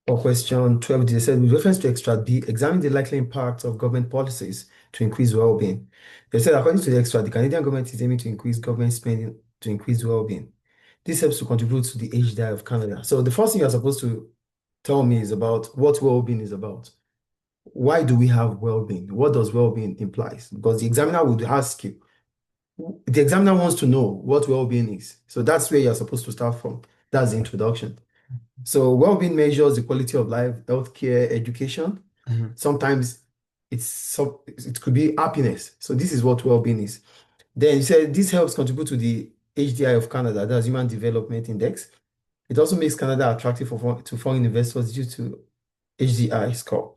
or question 12, they said, with reference to extra B, examine the likely impact of government policies to increase well-being. They said, according to the extra, the Canadian government is aiming to increase government spending to increase well-being. This helps to contribute to the HDI of Canada. So the first thing you're supposed to tell me is about what well-being is about. Why do we have well-being? What does well-being implies? Because the examiner would ask you, the examiner wants to know what well-being is. So that's where you're supposed to start from. That's the introduction. So well-being measures the quality of life, healthcare, education. Sometimes it could be happiness. So this is what well-being is. Then you said this helps contribute to the HDI of Canada, that's Human Development Index. It also makes Canada attractive to foreign investors due to HDI score.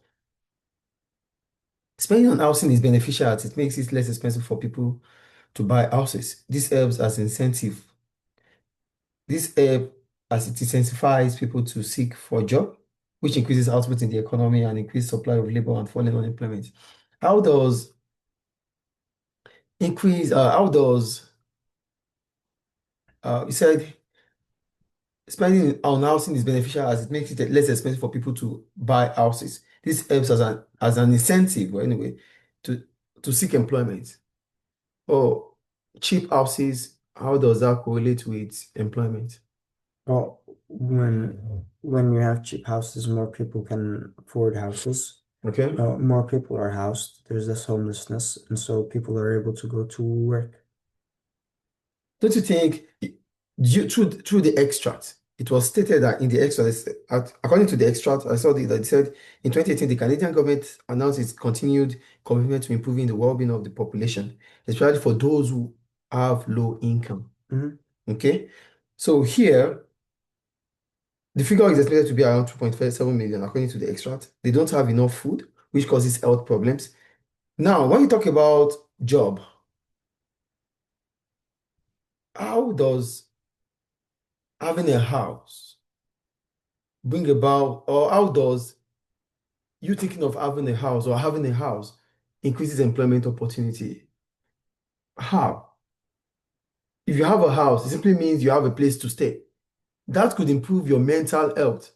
Spending on housing is beneficial as it makes it less expensive for people to buy houses. This helps as incentive. This help as it incentivizes people to seek for a job, which increases output in the economy and increase supply of labor and falling unemployment. How does how does you said spending on housing is beneficial as it makes it less expensive for people to buy houses. This helps as an incentive, or anyway, to to seek employment. Oh, cheap houses, how does that correlate with employment? Well, when you have cheap houses, more people can afford houses. Okay. More people are housed. There's less homelessness, and so people are able to go to work. Don't you think through the extract, it was stated that in the extract, according to the extract, I saw that it said in 2018, the Canadian government announced its continued commitment to improving the well-being of the population, especially for those who have low income. Mhm. Okay. So here, the figure is expected to be around 2.57 million, according to the extract. They don't have enough food, which causes health problems. Now, when you talk about job, how does having a house bring about, or how does you thinking of having a house or having a house increases employment opportunity? How? If you have a house, it simply means you have a place to stay. That could improve your mental health.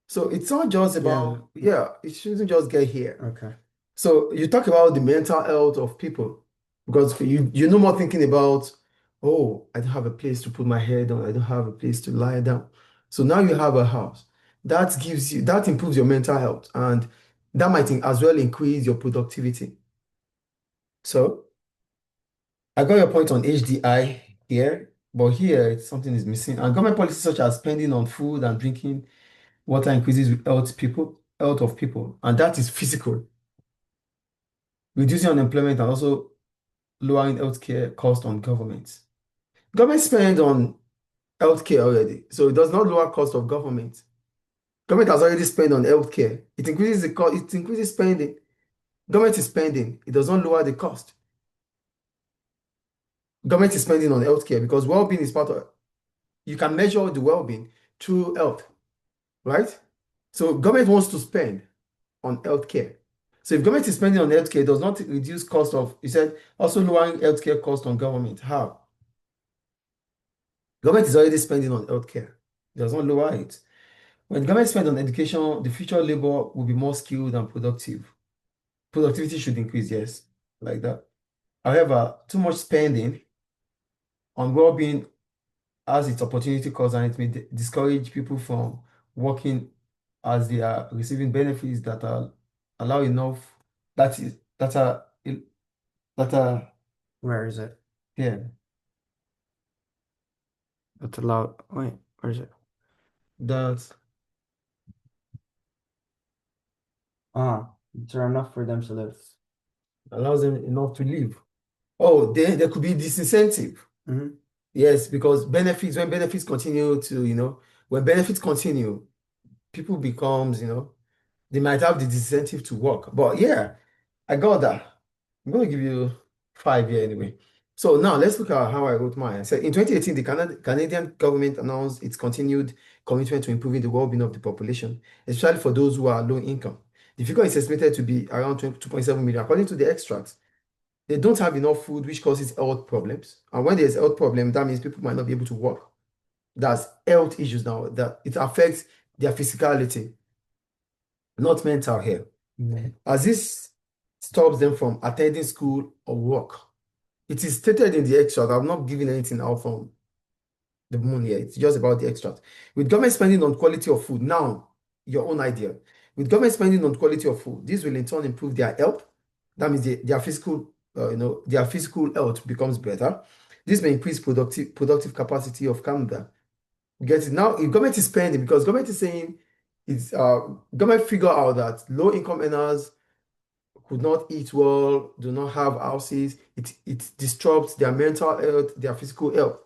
So it's not just Yeah. about, yeah, it shouldn't just get here. Okay. So you talk about the mental health of people because you're no more thinking about, oh, I don't have a place to put my head on, I don't have a place to lie down. So now you have a house. That improves your mental health and that might as well increase your productivity. So I got your point on HDI here, but here something is missing. And government policies such as spending on food and drinking water increases health of people, and that is physical, reducing unemployment and also lowering healthcare cost on government. Government spend on healthcare already, so it does not lower cost of government. Government has already spent on healthcare. It increases the cost, it increases spending. Government is spending, it does not lower the cost. Government is spending on healthcare because well-being is part of you can measure the well-being through health, right? So government wants to spend on healthcare. So if government is spending on healthcare, it does not reduce cost of, you said, also lowering healthcare cost on government. How? Government is already spending on healthcare. It does not lower it. When government spend on education, the future labor will be more skilled and productive. Productivity should increase, yes, like that. However, too much spending on well-being has its opportunity cost and it may discourage people from working as they are receiving benefits that are allow enough that is that are Where is it? yeah That's allowed. Wait, where is it? that Ah, is there enough for them to live? allows them enough to live. Oh, there could be disincentive. Hmm. Yes, because benefits when benefits continue to when benefits continue, people becomes they might have the disincentive to work. But yeah, I got that. I'm going to give you 5 year anyway. So now let's look at how I wrote mine. So in 2018, the Canadian government announced its continued commitment to improving the well-being of the population, especially for those who are low income. The figure is estimated to be around 2.7 million. According to the extracts, they don't have enough food, which causes health problems. And when there's health problem, that means people might not be able to work. That's health issues now that it affects their physicality, not mental here. Yeah. As this stops them from attending school or work. It is stated in the extract. I'm not giving anything out from the moon here. It's just about the extract. With government spending on quality of food, now your own idea. With government spending on quality of food, this will in turn improve their health. That means their physical, their physical health becomes better. This may increase productive capacity of Canada. You get it now. If government is spending, because government is saying it's government figure out that low income earners could not eat well, do not have houses. It disrupts their mental health, their physical health.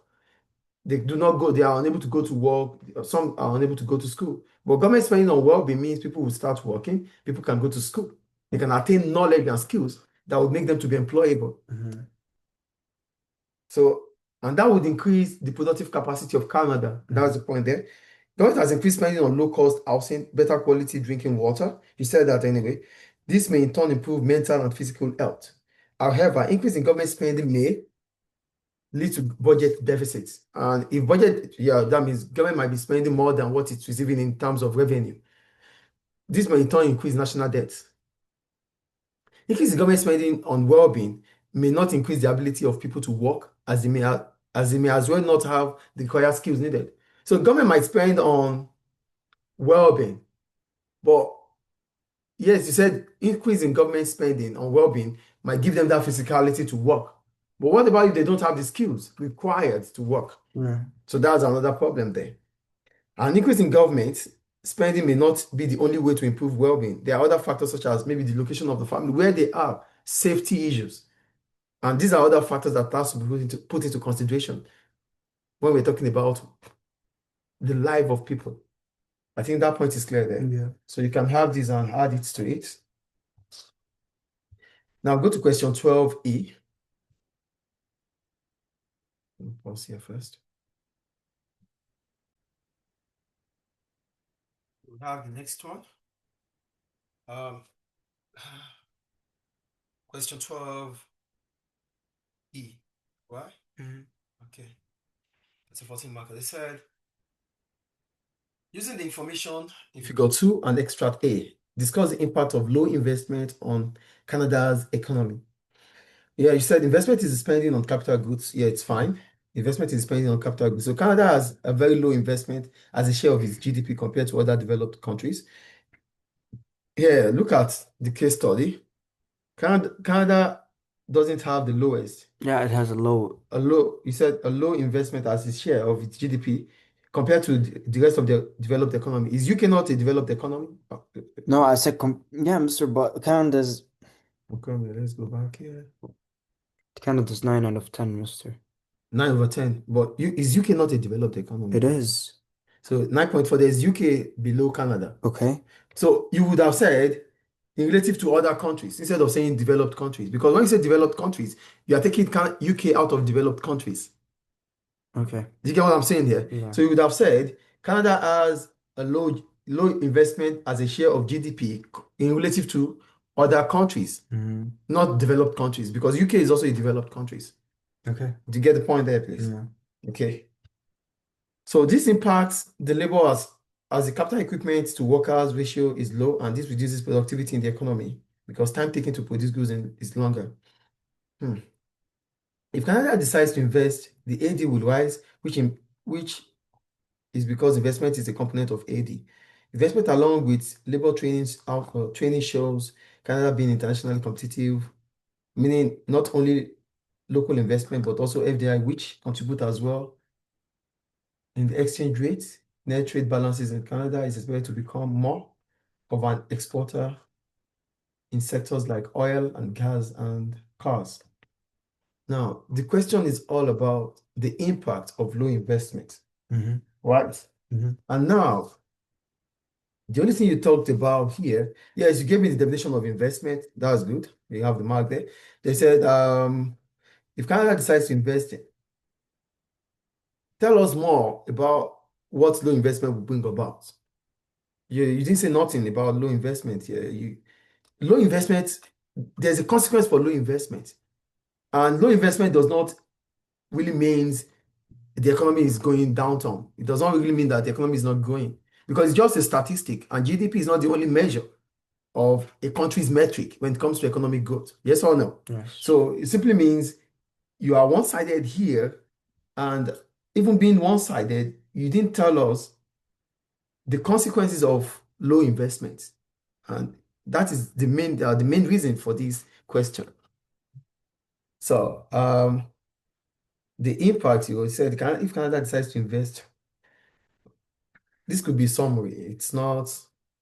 They do not go, they are unable to go to work. Some are unable to go to school. But government spending on well-being means people will start working, people can go to school. They can attain knowledge and skills that would make them to be employable. Mhm. So, and that would increase the productive capacity of Canada. That's the point there. Government has increased spending on low-cost housing, better quality drinking water. You said that anyway. This may in turn improve mental and physical health. However, increase in government spending may lead to budget deficits. And if budget, yeah, that means government might be spending more than what it's receiving in terms of revenue. This may in turn increase national debt. Increase in government spending on well-being may not increase the ability of people to work as they may as well not have the required skills needed. So government might spend on well-being, but yes, you said increase in government spending on well-being might give them that physicality to work. But what about if they don't have the skills required to work? Yeah. So that's another problem there. An increase in government spending may not be the only way to improve well-being. There are other factors such as maybe the location of the family, where they are, safety issues. And these are other factors that has to be put into consideration when we're talking about the life of people. I think that point is clear there. Yeah. So you can have this and add it to it. Now go to question 12E. Pause here first. We have the next one. Um, question 12E. Why? Mhm. Okay. That's a 14 marker. They said, using the information in figure 2 and extract A, discuss the impact of low investment on Canada's economy. Yeah, you said investment is spending on capital goods. Yeah, it's fine. Investment is spending on capital goods. So Canada has a very low investment as a share of its GDP compared to other developed countries. Yeah, look at the case study. Canada doesn't have the lowest. Yeah, it has You said a low investment as its share of its GDP compared to the rest of the developed economy. Is UK not a developed economy? no, I said yeah, Mr. But Okay, let's go back here. Canada's 9 out of 10, Mr. 9/10. But is UK not a developed economy? It is. So 9.4, there's UK below Canada. Okay. So you would have said in relative to other countries instead of saying developed countries. Because when you say developed countries, you are taking UK out of developed countries. Okay. Do you get what I'm saying here? Yeah. So you would have said Canada has a low investment as a share of GDP in relative to other countries, Mhm. not developed countries, because UK is also a developed countries. Okay. Do you get the point there, please? Yeah. Okay. So this impacts the labor as the capital equipment to workers ratio is low, and this reduces productivity in the economy because time taken to produce goods is longer. If Canada decides to invest, the AD will rise, which is because investment is a component of AD. Investment along with labor training shows Canada being internationally competitive, meaning not only local investment but also FDI, which contribute as well. In the exchange rate, net trade balances in Canada is expected to become more of an exporter in sectors like oil and gas and cars. Now, the question is all about the impact of low investment, Mm-hmm. right? Mm-hmm. And now, the only thing you talked about here, yes, you gave me the definition of investment. That's good. You have the mark there. They said, if Canada decides to invest, tell us more about what low investment will bring about. You didn't say nothing about low investment here. Low investment, there's a consequence for low investment. And low investment does not really means the economy is going downtown. It does not really mean that the economy is not growing. because it's just a statistic, and GDP is not the only measure of a country's metric when it comes to economic growth. Yes or no? Yes. So it simply means you are one-sided here, and even being one-sided, you didn't tell us the consequences of low investment. And that is the main reason for this question. So the impact you said, if Canada decides to invest, this could be summary. It's not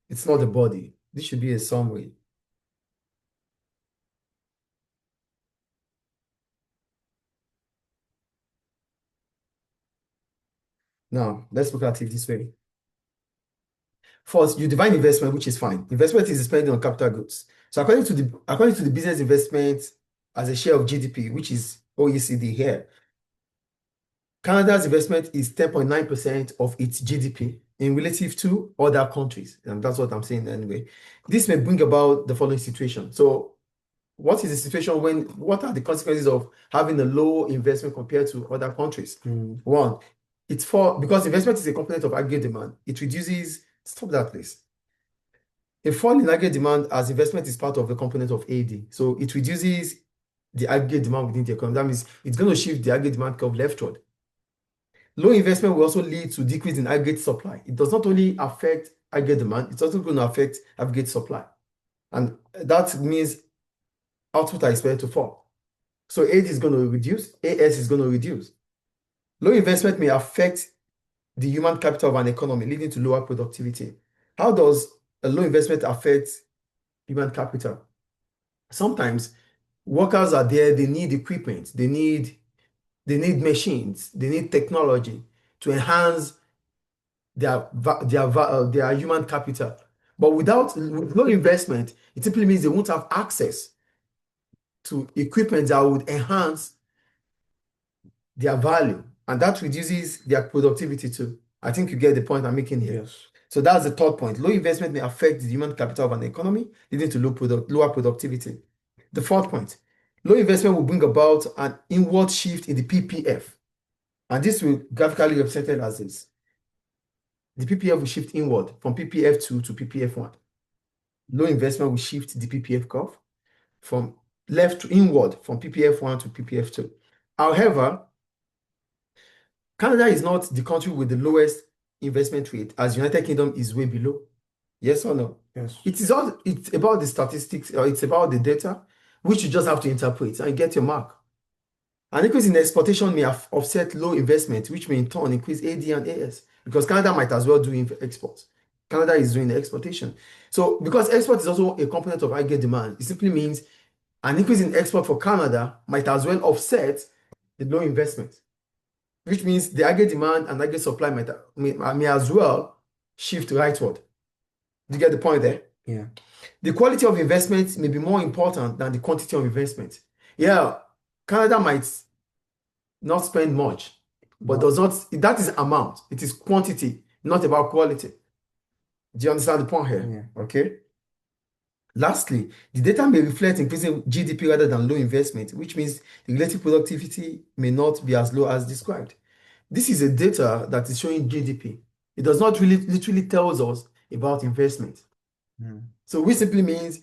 the body. This should be a summary. Now, let's look at it this way. First, you define investment, which is fine. Investment is spending on capital goods. So according to the business investment as a share of GDP, which is OECD here, Canada's investment is 10.9% of its GDP in relative to other countries. And that's what I'm saying anyway. This may bring about the following situation. So what is the situation what are the consequences of having a low investment compared to other countries? One, because investment is a component of aggregate demand, it reduces, stop that please. A fall in aggregate demand as investment is part of the component of AD. So it reduces the aggregate demand within the economy. That means it's going to shift the aggregate demand curve leftward. Low investment will also lead to decrease in aggregate supply. It does not only affect aggregate demand, it's also going to affect aggregate supply. And that means output are expected to fall. So AD is going to reduce, AS is going to reduce. Low investment may affect the human capital of an economy, leading to lower productivity. How does a low investment affect human capital? Sometimes workers are there, they need equipment, they need machines, they need technology to enhance their human capital. But with no investment, it simply means they won't have access to equipment that would enhance their value, and that reduces their productivity too. I think you get the point I'm making here. Yes. So that's the third point. Low investment may affect the human capital of an economy, leading to lower productivity. The fourth point, low investment will bring about an inward shift in the PPF. And this will graphically represented as this. The PPF will shift inward from PPF2 to PPF1. Low investment will shift the PPF curve from left to inward from PPF1 to PPF2. However, Canada is not the country with the lowest investment rate, as United Kingdom is way below. Yes or no? Yes. It's about the statistics, or it's about the data, which you just have to interpret and get your mark. An increase in exportation may offset low investment, which may in turn increase AD and AS, because Canada might as well do exports. Canada is doing the exportation. So because export is also a component of aggregate demand, it simply means an increase in export for Canada might as well offset the low investment, which means the aggregate demand and aggregate supply may as well shift rightward. Do you get the point there? Yeah. The quality of investment may be more important than the quantity of investment. Yeah, Canada might not spend much, but that is amount. It is quantity, not about quality. Do you understand the point here? Yeah. Okay. Lastly, the data may reflect increasing GDP rather than low investment, which means the relative productivity may not be as low as described. This is a data that is showing GDP. It does not really literally tells us about investment. So which simply means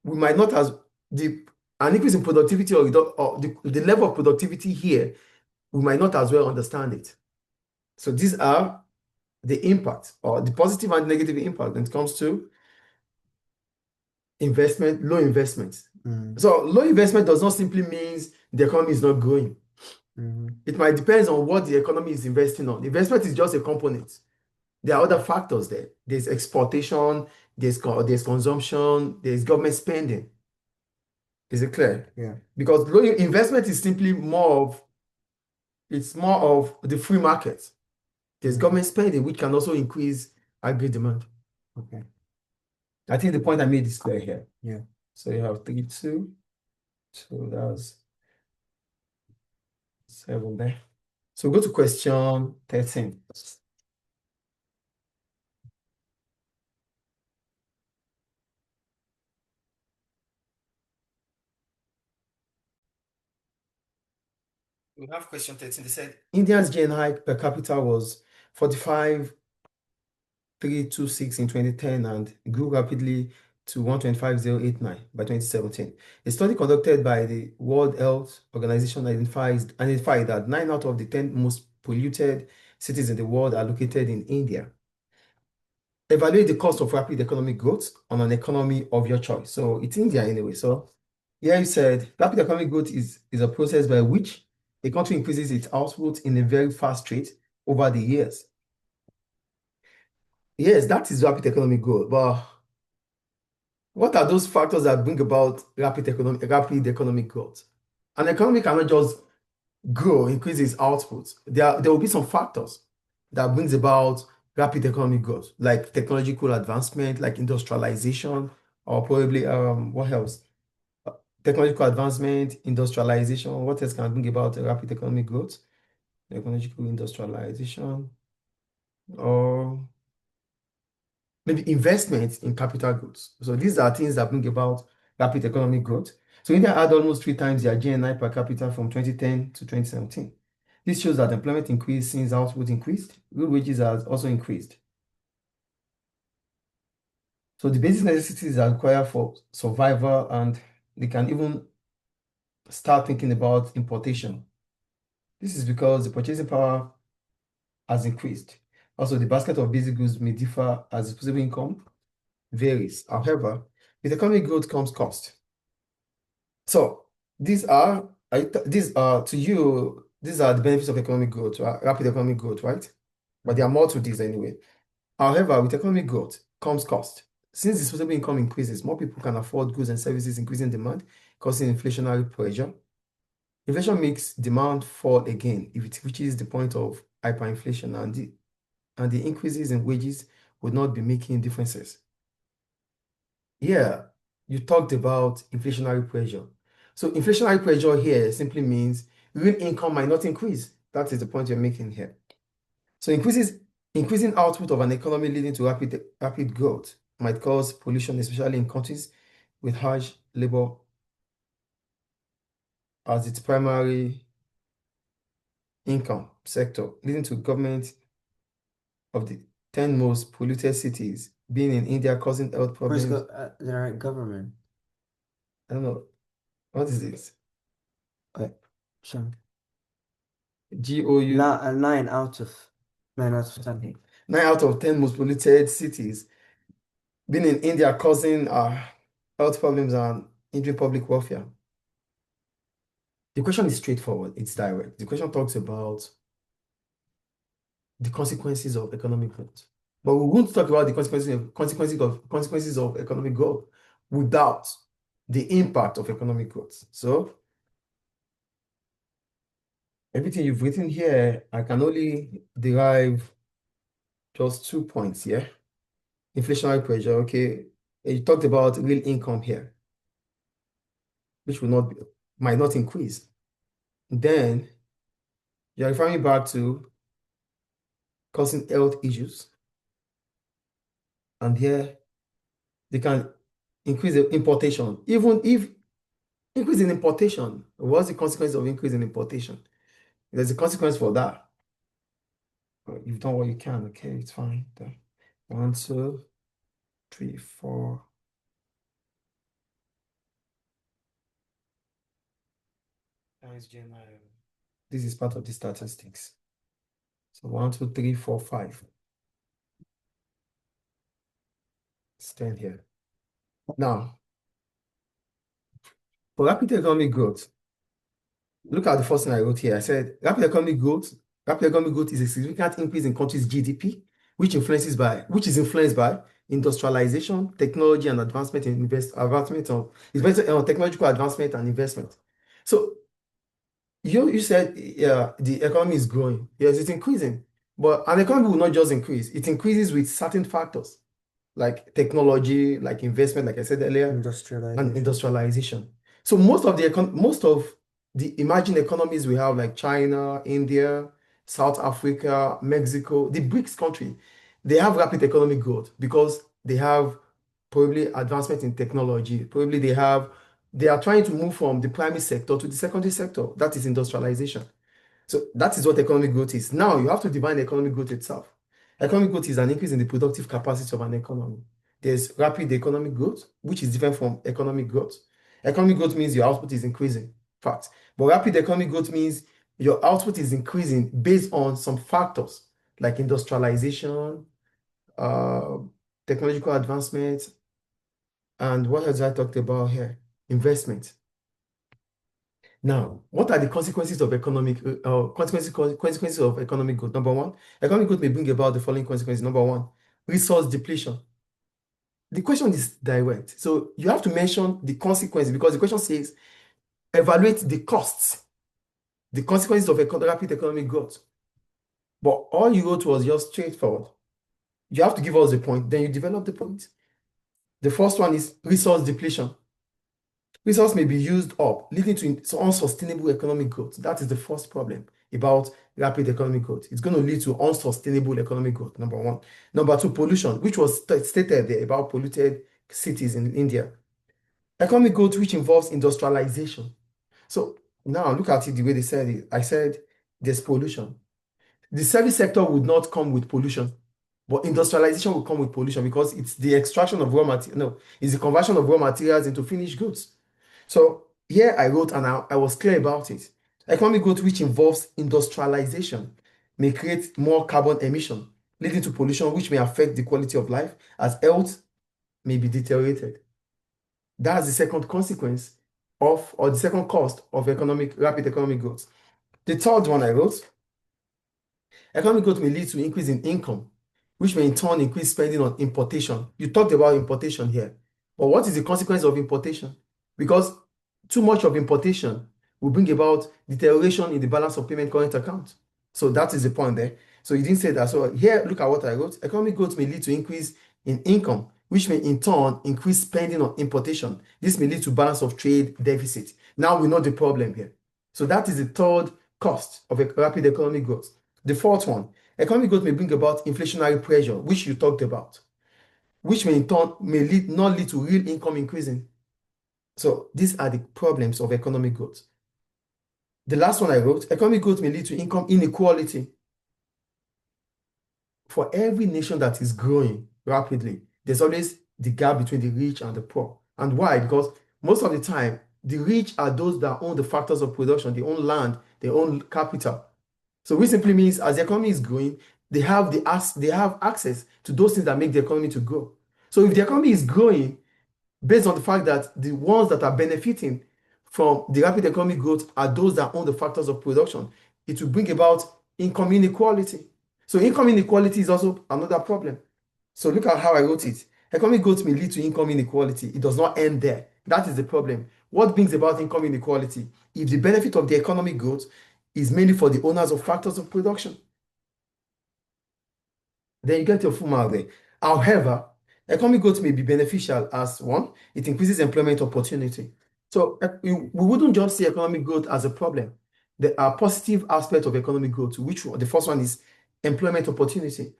we might not have an increase in productivity or the level of productivity here, we might not as well understand it. So these are the impact, or the positive and negative impact when it comes to investment, low investment. So low investment does not simply mean the economy is not growing. It might depend on what the economy is investing on. Investment is just a component. There are other factors there. There's exportation, there's consumption, there's government spending. Is it clear? Yeah. Because low investment is simply more of the free market. There's government spending, which can also increase aggregate demand. Okay. I think the point I made is clear here. Yeah. So you have 3, 2. So that's 7 there. So go to question 13. We have question 13. They said India's GNI per capita was 45 1.326 in 2010 and grew rapidly to 1.5089 by 2017. A study conducted by the World Health Organization identified that 9 out of the 10 most polluted cities in the world are located in India. Evaluate the cost of rapid economic growth on an economy of your choice. So it's India anyway. So here you said rapid economic growth is a process by which a country increases its output in a very fast rate over the years. Yes, that is rapid economic growth. But what are those factors that bring about rapid economic growth? An economy cannot just grow, increase its output. There will be some factors that brings about rapid economic growth, like technological advancement, like industrialization, or probably what else? Technological advancement, industrialization. What else can bring about rapid economic growth? Technological industrialization, or maybe investment in capital goods. So these are things that bring about rapid economic growth. So India had almost 3 times their GNI per capita from 2010 to 2017. This shows that employment increased since output increased, real wages has also increased. So the basic necessities are required for survival, and they can even start thinking about importation. This is because the purchasing power has increased. Also, the basket of basic goods may differ as disposable income varies. However, with economic growth comes cost. So these are to you, these are the benefits of economic growth, rapid economic growth, right? But there are more to this anyway. However, with economic growth comes cost. Since disposable income increases, more people can afford goods and services, increasing demand, causing inflationary pressure. Inflation makes demand fall again if it reaches the point of hyperinflation, and the increases in wages would not be making differences. Yeah, you talked about inflationary pressure. So inflationary pressure here simply means real income might not increase. That is the point you're making here. So increasing output of an economy leading to rapid growth might cause pollution, especially in countries with harsh labor as its primary income sector, leading to government of the 10 most polluted cities being in India, causing health Where's problems. the right government? I don't know. What is this? Okay, so GOU. not 9 out of 10. 9 out of 10 most polluted cities being in India, causing health problems and injuring public welfare. The question is straightforward, it's direct. The question talks about the consequences of economic growth. But we won't talk about the consequences of economic growth without the impact of economic growth. So everything you've written here, I can only derive just 2 points here. Inflationary pressure, okay. You talked about real income here, which might not increase. Then you're referring back to causing health issues. And here they can increase the importation. Even if increase in importation, what's the consequence of increase in importation? There's a consequence for that. You've done what you can, okay, it's fine. 1, 2, 3, 4. Times GNI. This is part of the statistics. So 1, 2, 3, 4, 5. It's 10 here. Now, for rapid economic growth, look at the first thing I wrote here. I said rapid economic growth is a significant increase in country's GDP, which is influenced by industrialization, technology, and technological advancement and investment. So you said the economy is growing. Yes, it's increasing. But an economy will not just increase, it increases with certain factors like technology, like investment, like I said earlier, and Industrialization. industrialization. So most of the emerging economies we have, like China, India, South Africa, Mexico, the BRICS country, they have rapid economic growth because they have probably advancement in technology. Probably they are trying to move from the primary sector to the secondary sector. That is industrialization. So that is what economic growth is. Now you have to define economic growth itself. Economic growth is an increase in the productive capacity of an economy. There's rapid economic growth, which is different from economic growth. Economic growth means your output is increasing, fact. But rapid economic growth means your output is increasing based on some factors like industrialization, uh, technological advancement, and what else I talked about here? Investment. Now, what are the consequences of consequences of economic growth? Number one, economic growth may bring about the following consequences. Number one, resource depletion. The question is direct. So you have to mention the consequences because the question says evaluate the costs, the consequences of rapid economic growth. But all you wrote was just straightforward. You have to give us the point, then you develop the point. The first one is resource depletion. Resource may be used up, leading to unsustainable economic growth. That is the first problem about rapid economic growth. It's going to lead to unsustainable economic growth, number one. Number two, pollution, which was stated there about polluted cities in India. Economic growth, which involves industrialization. So now look at it the way they said it. I said there's pollution. The service sector would not come with pollution, but industrialization will come with pollution because it's the extraction of raw material. No, it's the conversion of raw materials into finished goods. So here I wrote and I was clear about it. Economic growth which involves industrialization may create more carbon emission, leading to pollution which may affect the quality of life as health may be deteriorated. That's the second consequence of, or the second cost of rapid economic growth. The third one I wrote, economic growth may lead to increase in income, which may in turn increase spending on importation. You talked about importation here, but what is the consequence of importation? Because too much of importation will bring about deterioration in the balance of payment current account. So that is the point there. So you didn't say that. So here, look at what I wrote. Economic growth may lead to increase in income, which may in turn increase spending on importation. This may lead to balance of trade deficit. Now we know the problem here. So that is the third cost of a rapid economic growth. The fourth one, economic growth may bring about inflationary pressure, which you talked about, which may in turn not lead to real income increasing. So these are the problems of economic growth. The last one I wrote, economic growth may lead to income inequality. For every nation that is growing rapidly, there's always the gap between the rich and the poor. And why? Because most of the time, the rich are those that own the factors of production, they own land, they own capital. So which simply means as the economy is growing, they have access to those things that make the economy to grow. So if the economy is growing, based on the fact that the ones that are benefiting from the rapid economic growth are those that own the factors of production, it will bring about income inequality. So income inequality is also another problem. So look at how I wrote it. Economic growth may lead to income inequality. It does not end there. That is the problem. What brings about income inequality? If the benefit of the economic growth is mainly for the owners of factors of production, then you get your full mark there. However, economic growth may be beneficial as one, it increases employment opportunity. So we wouldn't just see economic growth as a problem. There are positive aspects of economic growth, which the first one is employment opportunity.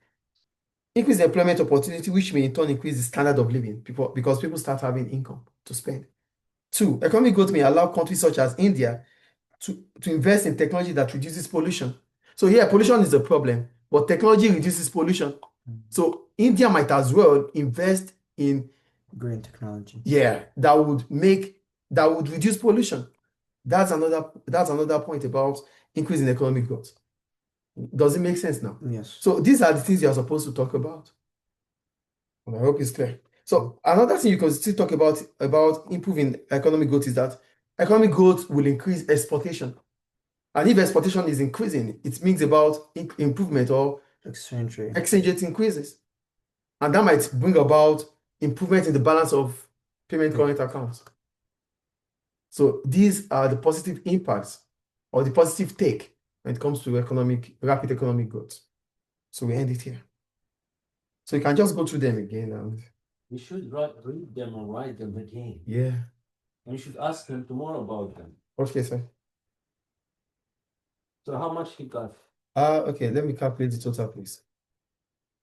Increase employment opportunity, which may in turn increase the standard of living because people start having income to spend. Two, economic growth may allow countries such as India to invest in technology that reduces pollution. So yeah, pollution is a problem, but technology reduces pollution. So India might as well invest in Green technology. that would reduce pollution. That's another point about increasing economic growth. Does it make sense now? Yes. So these are the things you are supposed to talk about. And I hope it's clear. So another thing you can still talk about improving economic growth is that economic growth will increase exportation. And if exportation is increasing, it means about improvement or Exchange rate. exchange rate increases. And that might bring about improvement in the balance of payment current accounts. So these are the positive impacts or the positive take when it comes to rapid economic growth. So we end it here. So you can just go through them again and We should read them and write them again. yeah. And we should ask them tomorrow about them. Okay, sir. So how much he got? Okay, let me calculate the total, please.